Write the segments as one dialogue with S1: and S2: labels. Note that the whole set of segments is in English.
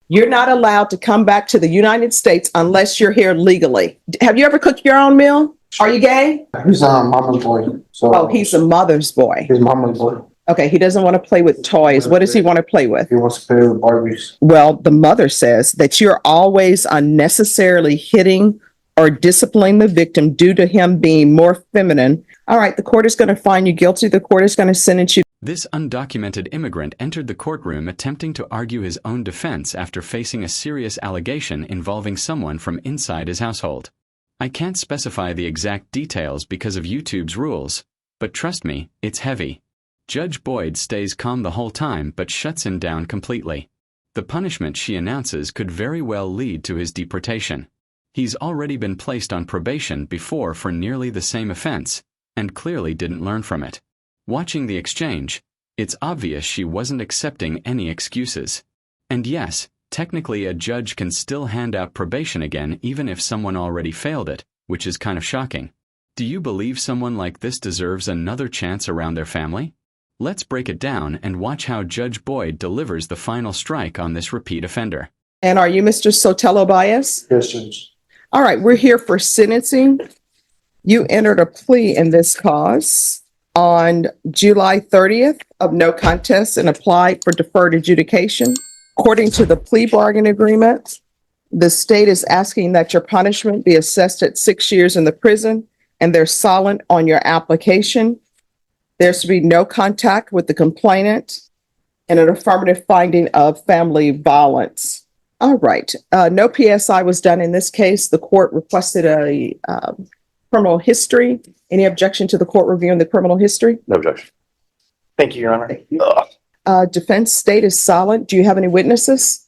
S1: You're not allowed to come back to the United States unless you're here legally. Have you ever cooked your own meal? Are you gay?
S2: He's a mama's boy. So
S1: Oh, he's a mother's boy.
S2: he's mama's boy.
S1: Okay, he doesn't want to play with toys. What does he want to play with?
S2: He wants to play with Barbies.
S1: Well, the mother says that you're always unnecessarily hitting or disciplining the victim due to him being more feminine. All right, the court is going to find you guilty. The court is going to sentence you.
S3: This undocumented immigrant entered the courtroom attempting to argue his own defense after facing a serious allegation involving someone from inside his household. I can't specify the exact details because of YouTube's rules, but trust me, it's heavy. Judge Boyd stays calm the whole time but shuts him down completely. The punishment she announces could very well lead to his deportation. He's already been placed on probation before for nearly the same offense, and clearly didn't learn from it. Watching the exchange, it's obvious she wasn't accepting any excuses. And yes, technically a judge can still hand out probation again even if someone already failed it, which is kind of shocking. Do you believe someone like this deserves another chance around their family? Let's break it down and watch how Judge Boyd delivers the final strike on this repeat offender.
S1: And are you Mr. Sotelo Bias?
S2: Yes, Judge.
S1: All right, we're here for sentencing. You entered a plea in this cause on July 30th of no contest and applied for deferred adjudication. According to the plea bargain agreement, the state is asking that your punishment be assessed at 6 years in the prison, and they're silent on your application. There's to be no contact with the complainant and an affirmative finding of family violence. All right. No PSI was done in this case. The court requested a criminal history. Any objection to the court reviewing the criminal history?
S4: No objection. Thank you, Your Honor.
S1: Defense state is silent. Do you have any witnesses?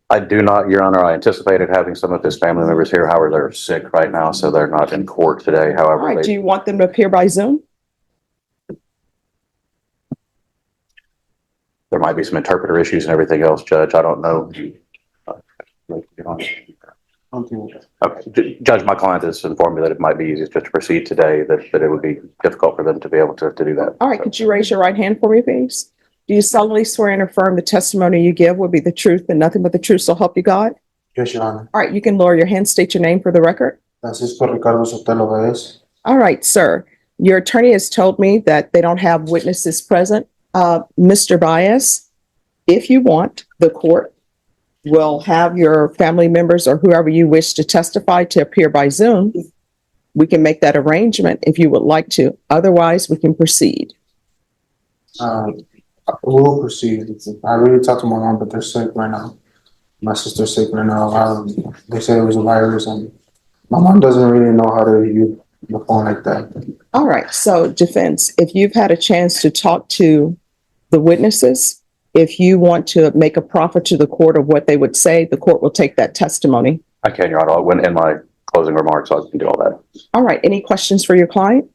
S4: I do not, Your Honor. I anticipated having some of his family members here. However, they're sick right now, so they're not in court today.
S1: All
S4: However,
S1: right. Do you want them to appear by Zoom?
S4: there might be some interpreter issues and everything else, Judge. I don't know. Okay. Judge, my client has informed me that it might be easiest just to proceed today, that it would be difficult for them to be able to do that.
S1: All right. Could you raise your right hand for me, please? Do you solemnly swear and affirm the testimony you give will be the truth and nothing but the truth, so help you God?
S2: Yes, Your Honor.
S1: All right. You can lower your hand. State your name for the record.
S2: Francisco Ricardo Sotelo Baez.
S1: All right, sir. Your attorney has told me that they don't have witnesses present. Mr. Baez, if you want, the court will have your family members or whoever you wish to testify to appear by Zoom. We can make that arrangement if you would like to. Otherwise, we can proceed.
S2: We'll proceed. I really talked to my mom, but they're sick right now. My sister's sick right now. They said it was a virus, and my mom doesn't really know how to use the phone like that.
S1: All right. So, defense, if you've had a chance to talk to the witnesses, if you want to make a proffer to the court of what they would say, the court will take that testimony.
S4: I can, Your Honor. I went in my closing remarks, so I can do all that.
S1: All right. Any questions for your client?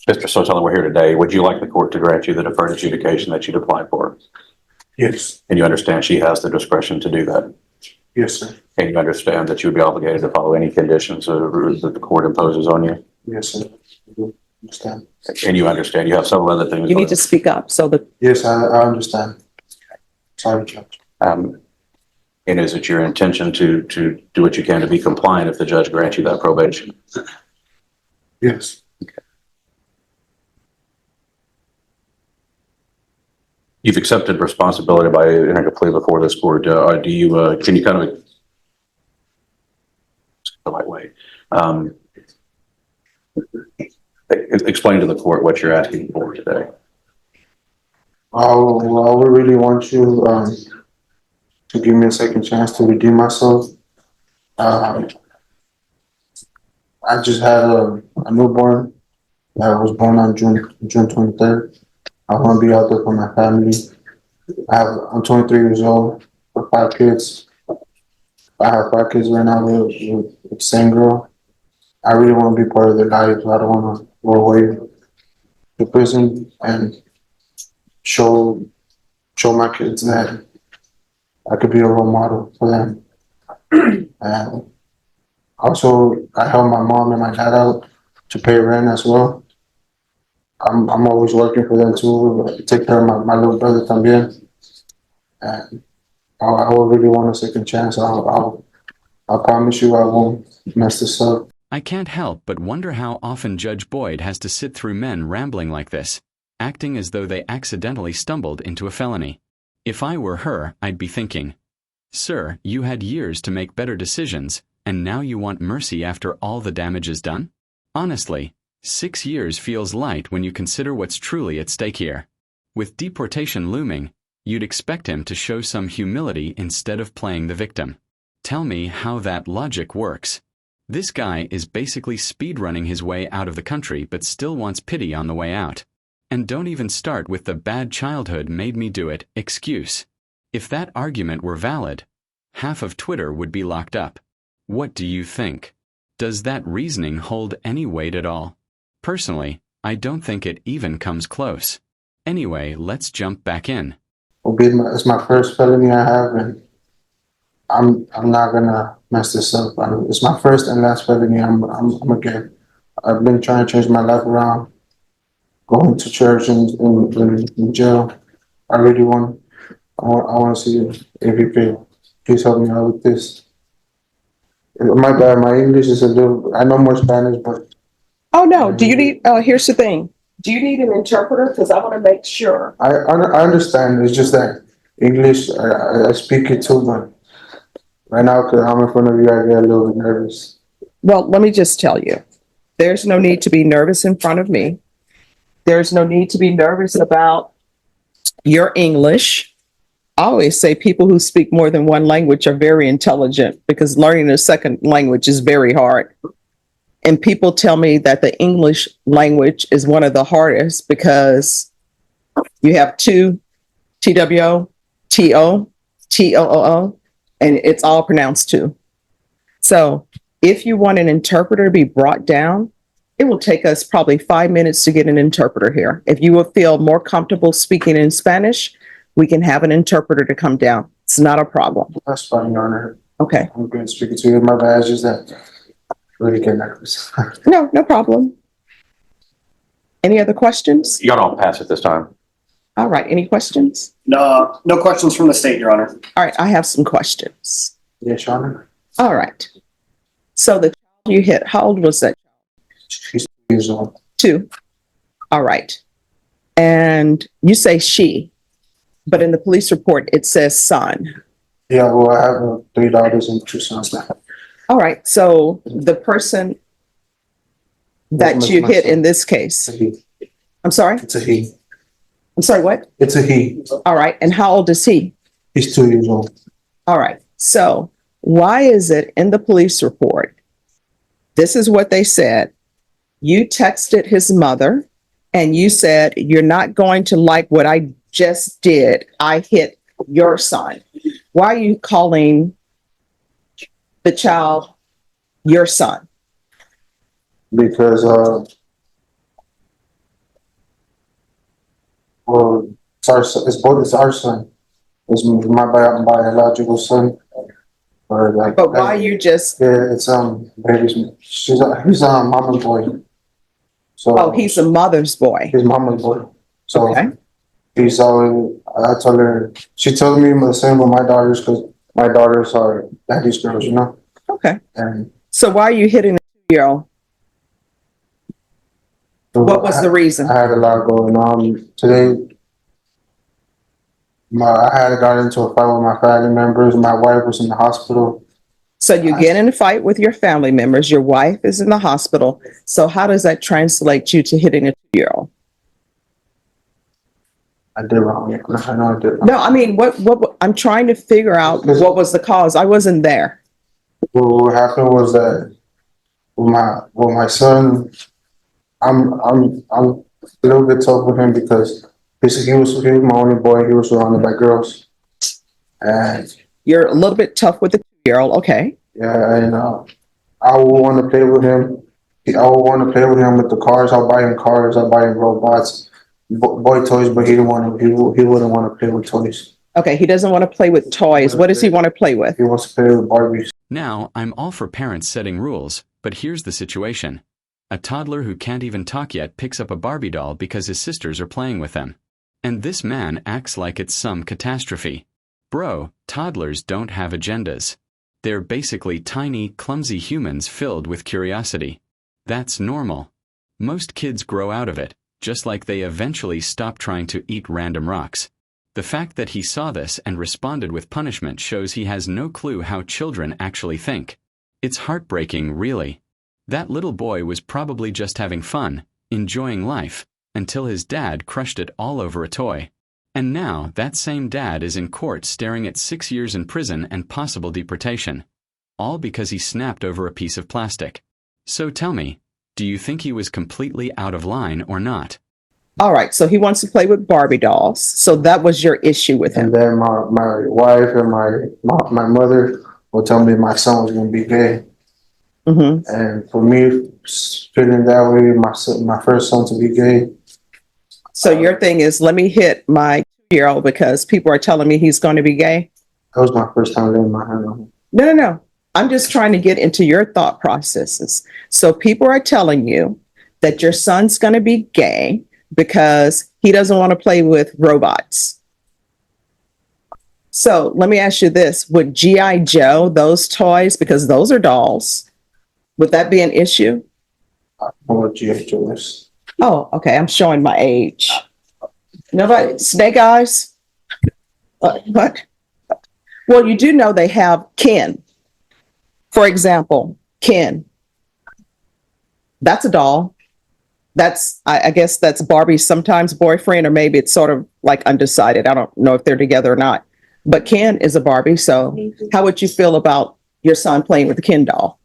S4: Mr. Sotelo, we're here today. Would you like the court to grant you the deferred adjudication that you'd applied for?
S2: Yes.
S4: And you understand she has the discretion to do that?
S2: Yes, sir.
S4: And you understand that you would be obligated to follow any conditions or rules that the court imposes on you?
S2: Yes, sir. I do understand.
S4: And you understand you have several other things.
S1: You need to speak up so that.
S2: Yes, I understand. Sorry, Judge.
S4: And is it your intention to do what you can to be compliant if the judge grants you that probation?
S2: Yes.
S4: You've accepted responsibility by entering a plea before this court. Do you, can you kind of, the right way, explain to the court what you're asking for today?
S2: I would really want you to give me a second chance to redeem myself. I just had a newborn that was born on June 23rd. I want to be out there for my family. I'm 23 years old with 5 kids. I have 5 kids right now with the same girl. I really want to be part of their lives. I don't want to go away to prison and show my kids that I could be a role model for them. And also, I help my mom and my dad out to pay rent as well. I'm always working for them too. Take care of my little brother también. And I would really want a second chance. I promise you I won't mess this up.
S3: I can't help but wonder how often Judge Boyd has to sit through men rambling like this, acting as though they accidentally stumbled into a felony. If I were her, I'd be thinking, "Sir, you had years to make better decisions, and now you want mercy after all the damage is done?" Honestly, 6 years feels light when you consider what's truly at stake here. With deportation looming, you'd expect him to show some humility instead of playing the victim. Tell me how that logic works. This guy is basically speedrunning his way out of the country but still wants pity on the way out. And don't even start with the "bad childhood made me do it" excuse. If that argument were valid, half of Twitter would be locked up. What do you think? Does that reasoning hold any weight at all? Personally, I don't think it even comes close. Anyway, let's jump back in.
S2: It's my first felony I have, and I'm not gonna mess this up. It's my first and last felony. I'm gonna get. I've been trying to change my life around, going to church and in jail. I really want. I want to see if you could please help me out with this. My bad. My English is a little. I know more Spanish, but.
S1: Oh, no. Do you need, here's the thing. Do you need an interpreter? Because I want to make sure.
S2: I understand. It's just that English. I speak it too, but right now, because I'm in front of you, I get a little bit nervous.
S1: Well, let me just tell you, there's no need to be nervous in front of me. There's no need to be nervous about your English. I always say people who speak more than one language are very intelligent because learning a second language is very hard. And people tell me that the English language is one of the hardest because you have two TWO, TO, TOOO, and it's all pronounced two. So if you want an interpreter to be brought down, it will take us probably 5 minutes to get an interpreter here. If you will feel more comfortable speaking in Spanish, we can have an interpreter to come down. It's not a problem.
S2: That's fine, Your Honor.
S1: Okay.
S2: I'm good speaking to you. My bad. It's just that I really get nervous.
S1: No problem. Any other questions?
S4: You got all pass at this time.
S1: All right. Any questions?
S5: No, no questions from the state, Your Honor.
S1: All right. I have some questions.
S2: Yes, Your Honor.
S1: All right. So the child you hit, how old was that?
S2: She's 2 years old.
S1: 2. All right. And you say she, but in the police report, it says son.
S2: Yeah, well, I have 3 daughters and 2 sons now.
S1: All right. So the person that you hit in this case,
S2: It's a he.
S1: I'm sorry?
S2: It's a he.
S1: I'm sorry, what?
S2: It's a he.
S1: All right. And how old is he?
S2: He's 2 years old.
S1: All right. So why is it in the police report? This is what they said. You texted his mother and you said, "You're not going to like what I just did. I hit your son." Why are you calling the child your son?
S2: Because, well, it's our son. It's my biological son. Or like,
S1: But why you just,
S2: yeah, it's baby's. He's mama's boy. So
S1: oh, he's a mother's boy.
S2: He's mama's boy. So
S1: Okay.
S2: he's always. I told her. She told me the same with my daughters because my daughters are daddy's girls, you know.
S1: Okay.
S2: And
S1: So why are you hitting a 2-year-old? What was the reason?
S2: I had a lot going on today. I had got into a fight with my family members. My wife was in the hospital.
S1: So you get in a fight with your family members. Your wife is in the hospital. So how does that translate you to hitting a 2-year-old?
S2: I did wrong. I know I did wrong.
S1: No, I mean, what I'm trying to figure out what was the cause. I wasn't there.
S2: What happened was that with my son, I'm a little bit tough with him because he was my only boy. He was surrounded by girls, and
S1: You're a little bit tough with the 2-year-old. Okay.
S2: yeah, and I would want to play with him. I would want to play with him with the cars. I'll buy him cars. I'll buy him robots, boy toys, but he didn't want to. He wouldn't want to play with toys.
S1: Okay. He doesn't want to play with toys. What does he want to play with?
S2: He wants to play with Barbies.
S3: Now, I'm all for parents setting rules, but here's the situation. A toddler who can't even talk yet picks up a Barbie doll because his sisters are playing with them. And this man acts like it's some catastrophe. Bro, toddlers don't have agendas. They're basically tiny, clumsy humans filled with curiosity. That's normal. Most kids grow out of it, just like they eventually stop trying to eat random rocks. The fact that he saw this and responded with punishment shows he has no clue how children actually think. It's heartbreaking, really. That little boy was probably just having fun, enjoying life, until his dad crushed it all over a toy. And now, that same dad is in court staring at 6 years in prison and possible deportation. All because he snapped over a piece of plastic. So tell me, do you think he was completely out of line or not?
S1: All right, so he wants to play with Barbie dolls. So that was your issue with him.
S2: And then my wife and my mother will tell me my son was going to be gay.
S1: Mm-hmm.
S2: And for me, feeling that way, my first son to be gay.
S1: So your thing is, let me hit my 2-year-old because people are telling me he's going to be gay?
S2: That was my first time laying my hand on him.
S1: No. I'm just trying to get into your thought processes. So people are telling you that your son's going to be gay because he doesn't want to play with robots. So let me ask you this. Would G.I. Joe, those toys, because those are dolls, would that be an issue?
S2: I don't know what G.I. Joe is.
S1: Oh, okay. I'm showing my age. Nobody, Snake Eyes? What? Well, you do know they have Ken. For example, Ken. That's a doll. That's, I guess that's Barbie's sometimes boyfriend, or maybe it's sort of like undecided. I don't know if they're together or not. But Ken is a Barbie. So how would you feel about your son playing with the Ken doll?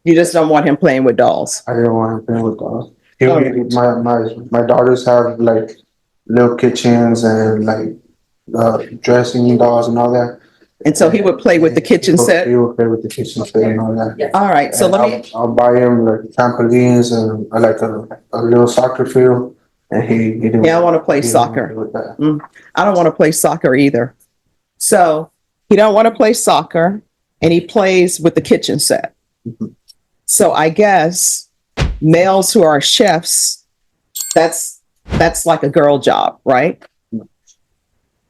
S1: You just don't want him playing with dolls.
S2: I didn't want him playing with dolls.
S1: Oh.
S2: My daughters have like little kitchens and like dressing dolls and all that.
S1: And so he would play with the kitchen set.
S2: He would play with the kitchen set and all that.
S1: All right. So
S2: And I'll buy him like trampolines and like a little soccer field. And he didn't.
S1: Yeah, I want to play soccer.
S2: With that.
S1: I don't want to play soccer either. So he don't want to play soccer, and he plays with the kitchen set.
S2: Mm-hmm.
S1: So I guess males who are chefs, that's like a girl job, right?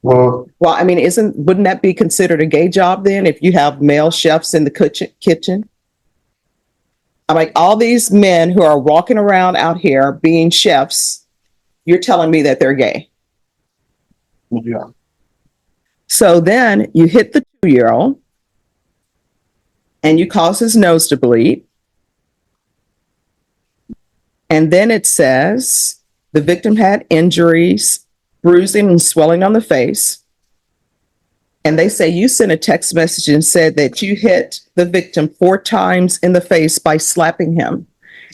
S2: Well,
S1: I mean, wouldn't that be considered a gay job then if you have male chefs in the kitchen? I'm like, all these men who are walking around out here being chefs, you're telling me that they're gay.
S2: yeah.
S1: So then you hit the 2-year-old and you cause his nose to bleed. And then it says the victim had injuries, bruising and swelling on the face. And they say you sent a text message and said that you hit the victim 4 times in the face by slapping him.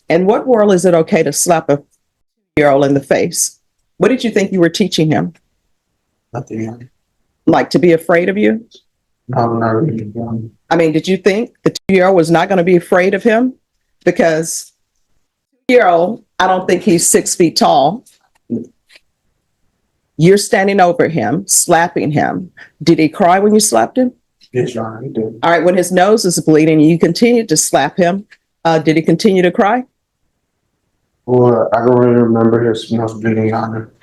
S1: In what world is it okay to slap a 2-year-old in the face? What did you think you were teaching him?
S2: Nothing.
S1: Like to be afraid of you?
S2: No, not really.
S1: I mean, did you think the 2-year-old was not going to be afraid of him? Because 2-year-old, I don't think he's 6 feet tall. You're standing over him, slapping him. Did he cry when you slapped him?
S2: Yes, Your Honor, he did.
S1: All right, when his nose is bleeding, you continued to slap him. Did he continue to cry?
S2: Well, I don't really remember his nose bleeding, Your Honor.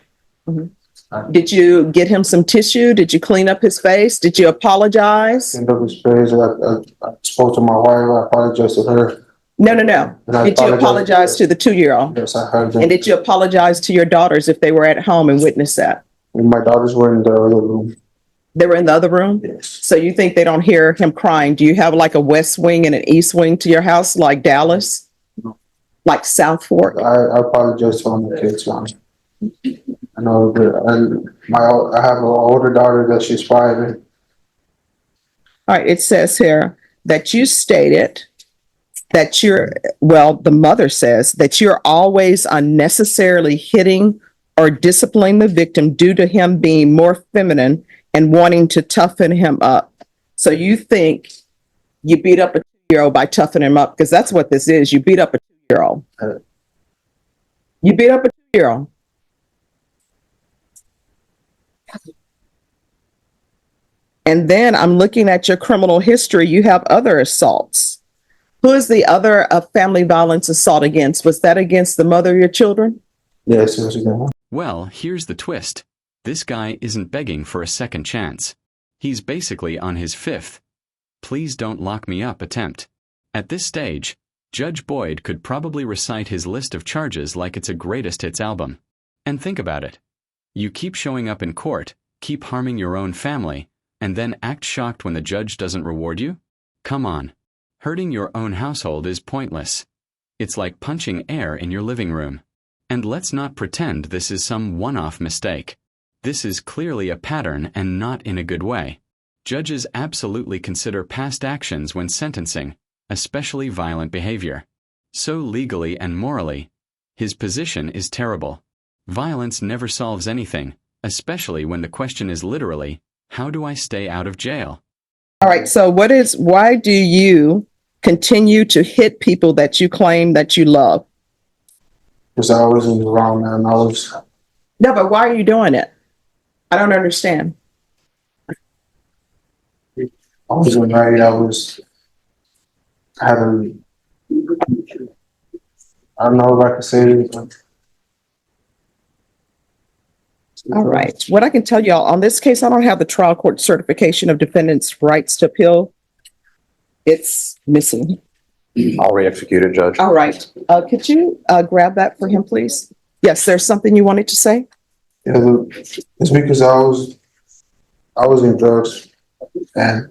S1: Did you get him some tissue? Did you clean up his face? Did you apologize?
S2: End of his face. I spoke to my wife. I apologized to her.
S1: No.
S2: And I
S1: Did you apologize to the 2-year-old?
S2: Yes, I heard that.
S1: And did you apologize to your daughters if they were at home and witnessed that?
S2: And my daughters were in the other room.
S1: They were in the other room?
S2: Yes.
S1: So you think they don't hear him crying? Do you have like a west wing and an east wing to your house, like Dallas?
S2: No.
S1: Like South Fork?
S2: I apologize to all my kids, Your Honor. I know that I have an older daughter that she's 5.
S1: All right, it says here that you stated that the mother says that you're always unnecessarily hitting or disciplining the victim due to him being more feminine and wanting to toughen him up. So you think you beat up a 2-year-old by toughening him up, because that's what this is. You beat up a 2-year-old. You beat up a 2-year-old. And then I'm looking at your criminal history. You have other assaults. Who is the other family violence assault against? Was that against the mother of your children?
S2: Yes, it was again.
S3: Well, here's the twist. This guy isn't begging for a second chance. He's basically on his fifth "please don't lock me up" attempt. At this stage, Judge Boyd could probably recite his list of charges like it's a greatest hits album. And think about it. You keep showing up in court, keep harming your own family, and then act shocked when the judge doesn't reward you? Come on. Hurting your own household is pointless. It's like punching air in your living room. And let's not pretend this is some one-off mistake. This is clearly a pattern and not in a good way. Judges absolutely consider past actions when sentencing, especially violent behavior. So legally and morally, his position is terrible. Violence never solves anything, especially when the question is literally, how do I stay out of jail?
S1: All right. So why do you continue to hit people that you claim that you love?
S2: Because I was in the wrong, man.
S1: No, but why are you doing it? I don't understand.
S2: I wasn't married. I don't know if I can say it, but
S1: All right. What I can tell y'all on this case, I don't have the trial court certification of defendant's rights to appeal. It's missing.
S4: I'll re-execute it, Judge.
S1: All right. Could you grab that for him, please? Yes, there's something you wanted to say?
S2: yeah, it's because I was in drugs and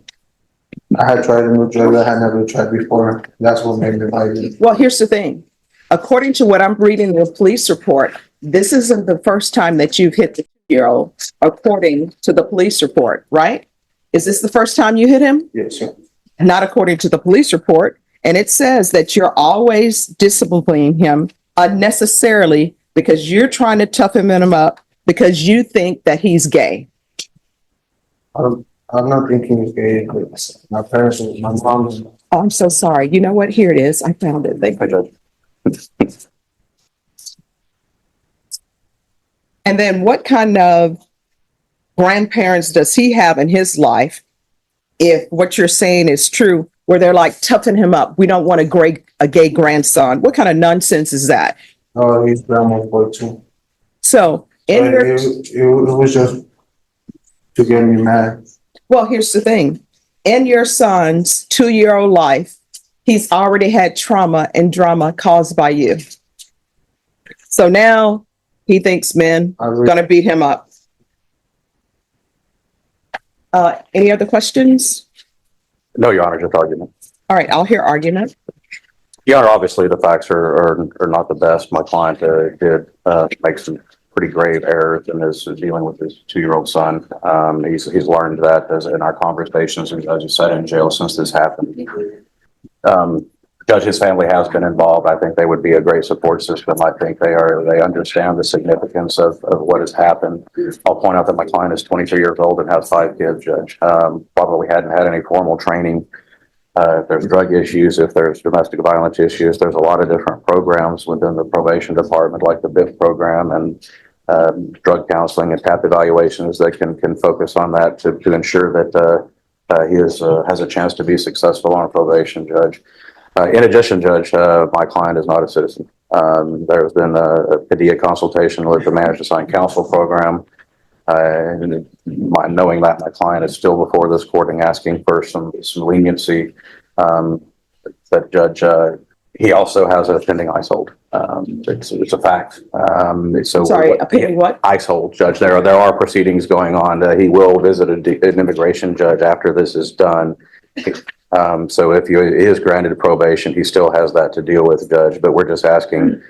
S2: I had tried a new drug I had never tried before. That's what made me like it.
S1: Well, here's the thing. According to what I'm reading in the police report, this isn't the first time that you've hit the 2-year-old, according to the police report, right? Is this the first time you hit him?
S2: Yes, sir.
S1: Not according to the police report. And it says that you're always disciplining him unnecessarily because you're trying to toughen him up because you think that he's gay.
S2: I'm not thinking it's gay. But my parents, my mom.
S1: Oh, I'm so sorry. You know what? Here it is. I found it. Thank
S4: Hi,
S1: you.
S4: Judge.
S1: And then what kind of grandparents does he have in his life, if what you're saying is true, where they're like, toughen him up. We don't want a gay grandson. What kind of nonsense is that?
S2: Oh, he's grandma's boy too.
S1: So in
S2: But
S1: your,
S2: it was just to get me mad.
S1: well, here's the thing. In your son's 2-year-old life, he's already had trauma and drama caused by you. So now he thinks men
S2: I
S1: are
S2: really-
S1: going to beat him up. Any other questions?
S4: No, Your Honor, just argument.
S1: All right, I'll hear argument.
S4: Your Honor, obviously the facts are not the best. My client did make some pretty grave errors in his dealing with his 2-year-old son. He's learned that as in our conversations, and Judge has sat in jail since this happened. Judge, his family has been involved. I think they would be a great support system. I think they understand the significance of what has happened. I'll point out that my client is 22 years old and has 5 kids, Judge. Probably hadn't had any formal training. If there's drug issues, if there's domestic violence issues, there's a lot of different programs within the probation department, like the BIF program and drug counseling and TAP evaluations that can focus on that to ensure that he has a chance to be successful on probation, Judge. In addition, Judge, my client is not a citizen. There's been a PDA consultation with the Managed Assigned Counsel program. And knowing that my client is still before this court and asking for some leniency, that Judge, he also has a pending ICE hold. It's a fact.
S1: Sorry, a pending what?
S4: ICE hold, Judge. There are proceedings going on. He will visit an immigration judge after this is done. So if he is granted probation, he still has that to deal with, Judge. But we're just asking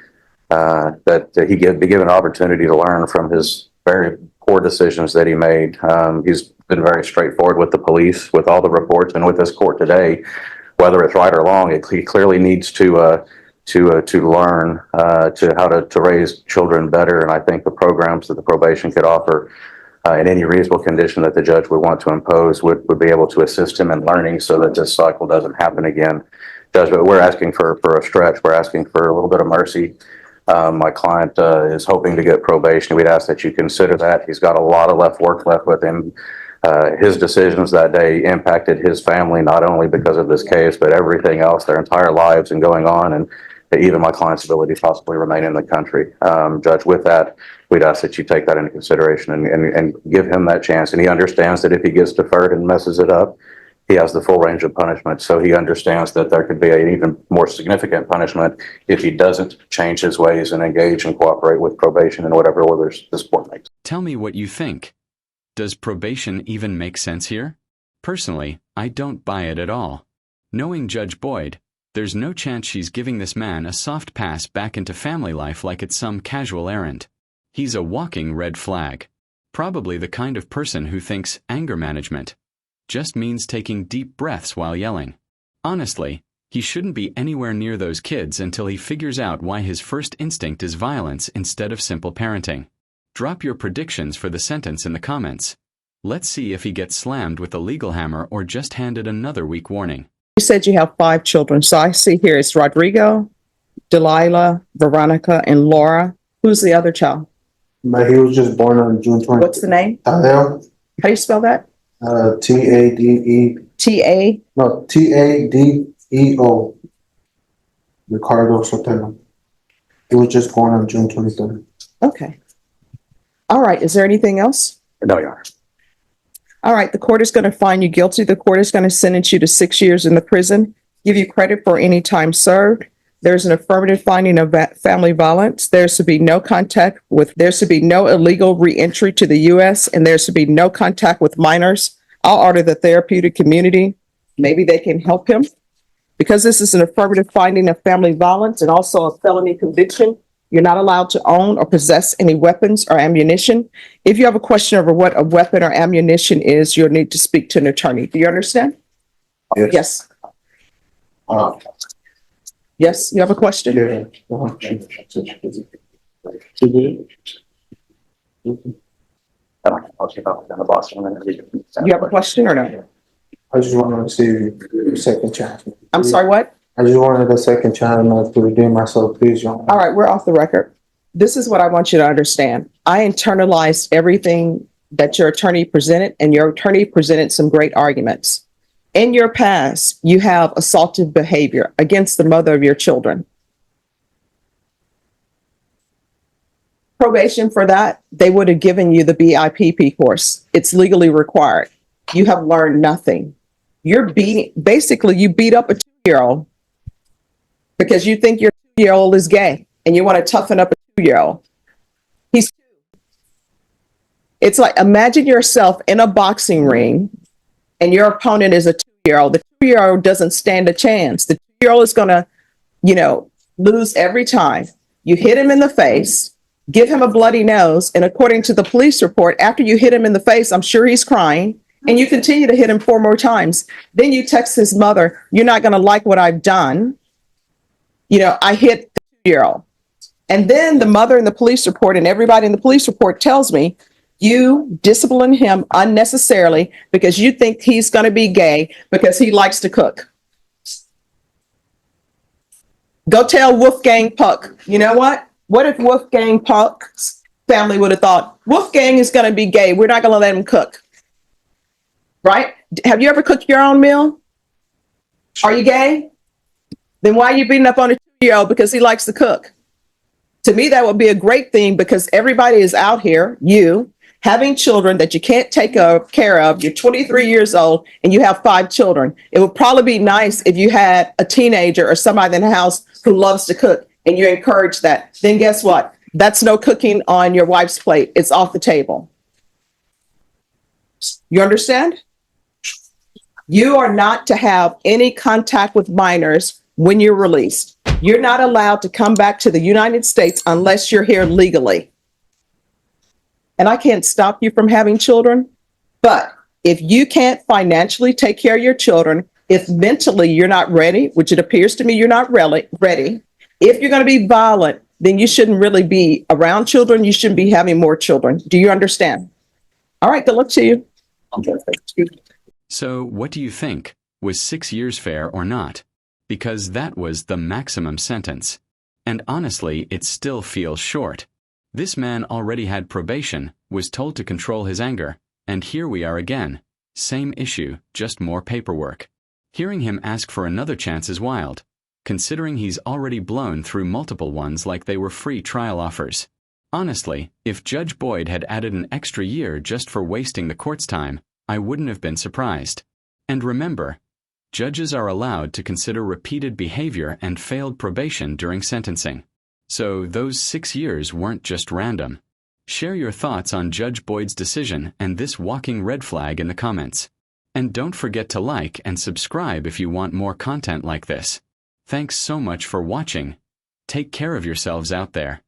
S4: that he be given an opportunity to learn from his very poor decisions that he made. He's been very straightforward with the police, with all the reports, and with this court today. Whether it's right or wrong, he clearly needs to learn to how to raise children better. And I think the programs that the probation could offer in any reasonable condition that the judge would want to impose would be able to assist him in learning so that this cycle doesn't happen again. Judge, but we're asking for a stretch. We're asking for a little bit of mercy. My client is hoping to get probation. We'd ask that you consider that. He's got a lot of work left with him. His decisions that day impacted his family, not only because of this case, but everything else, their entire lives and going on. And even my client's ability to possibly remain in the country. Judge, with that, we'd ask that you take that into consideration and give him that chance. And he understands that if he gets deferred and messes it up, he has the full range of punishment. So he understands that there could be an even more significant punishment if he doesn't change his ways and engage and cooperate with probation and whatever orders this court makes.
S3: Tell me what you think. Does probation even make sense here? Personally, I don't buy it at all. Knowing Judge Boyd, there's no chance she's giving this man a soft pass back into family life like it's some casual errand. He's a walking red flag. Probably the kind of person who thinks anger management just means taking deep breaths while yelling. Honestly, he shouldn't be anywhere near those kids until he figures out why his first instinct is violence instead of simple parenting. Drop your predictions for the sentence in the comments. Let's see if he gets slammed with a legal hammer or just handed another week warning.
S1: You said you have 5 children. So I see here it's Rodrigo, Delilah, Veronica, and Laura. Who's the other child?
S2: But he was just born on June 20th.
S1: What's the name?
S2: Tadeo,
S1: How do you spell that?
S2: T-A-D-E,
S1: T-A?
S2: no, T-A-D-E-O. Ricardo Sotelo. He was just born on June 23rd.
S1: Okay. All right. Is there anything else?
S4: No, Your Honor.
S1: All right. The court is going to find you guilty. The court is going to sentence you to 6 years in the prison, give you credit for any time served. There's an affirmative finding of family violence. There's to be no illegal reentry to the U.S., and there's to be no contact with minors. I'll order the therapeutic community. Maybe they can help him. Because this is an affirmative finding of family violence and also a felony conviction, you're not allowed to own or possess any weapons or ammunition. If you have a question over what a weapon or ammunition is, you'll need to speak to an attorney. Do you understand? Yes. Yes, you have a question?
S2: Yeah.
S1: You have a question or no?
S2: I just wanted to see a second chance.
S1: I'm sorry, what?
S2: I just wanted a second chance to redeem myself, please, Your Honor.
S1: All right, we're off the record. This is what I want you to understand. I internalized everything that your attorney presented, and your attorney presented some great arguments. In your past, you have assaultive behavior against the mother of your children. Probation for that, they would have given you the BIPP course. It's legally required. You have learned nothing. You beat up a 2-year-old because you think your 2-year-old is gay and you want to toughen up a 2-year-old. He's 2. It's like, imagine yourself in a boxing ring and your opponent is a 2-year-old. The 2-year-old doesn't stand a chance. The 2-year-old is going to, lose every time. You hit him in the face, give him a bloody nose, and according to the police report, after you hit him in the face, I'm sure he's crying, and you continue to hit him 4 more times. Then you text his mother, you're not going to like what I've done. I hit the 2-year-old. And then the mother in the police report and everybody in the police report tells me, you discipline him unnecessarily because you think he's going to be gay because he likes to cook. Go tell Wolfgang Puck. You know what? What if Wolfgang Puck's family would have thought, Wolfgang is going to be gay. We're not going to let him cook. Right? Have you ever cooked your own meal? Are you gay? Then why are you beating up on a 2-year-old because he likes to cook? To me, that would be a great thing because everybody is out here, you, having children that you can't take care of. You're 23 years old and you have 5 children. It would probably be nice if you had a teenager or somebody in the house who loves to cook and you encourage that. Then guess what? That's no cooking on your wife's plate. It's off the table. You understand? You are not to have any contact with minors when you're released. You're not allowed to come back to the United States unless you're here legally. And I can't stop you from having children, but if you can't financially take care of your children, if mentally you're not ready, which it appears to me you're not really ready, if you're going to be violent, then you shouldn't really be around children. You shouldn't be having more children. Do you understand? All right, good luck to you.
S3: So what do you think? Was 6 years fair or not? Because that was the maximum sentence. And honestly, it still feels short. This man already had probation, was told to control his anger, and here we are again. Same issue, just more paperwork. Hearing him ask for another chance is wild. considering he's already blown through multiple ones like they were free trial offers. Honestly, if Judge Boyd had added an extra year just for wasting the court's time, I wouldn't have been surprised. And remember, judges are allowed to consider repeated behavior and failed probation during sentencing. So those 6 years weren't just random. Share your thoughts on Judge Boyd's decision and this walking red flag in the comments. And don't forget to like and subscribe if you want more content like this. Thanks so much for watching. Take care of yourselves out there.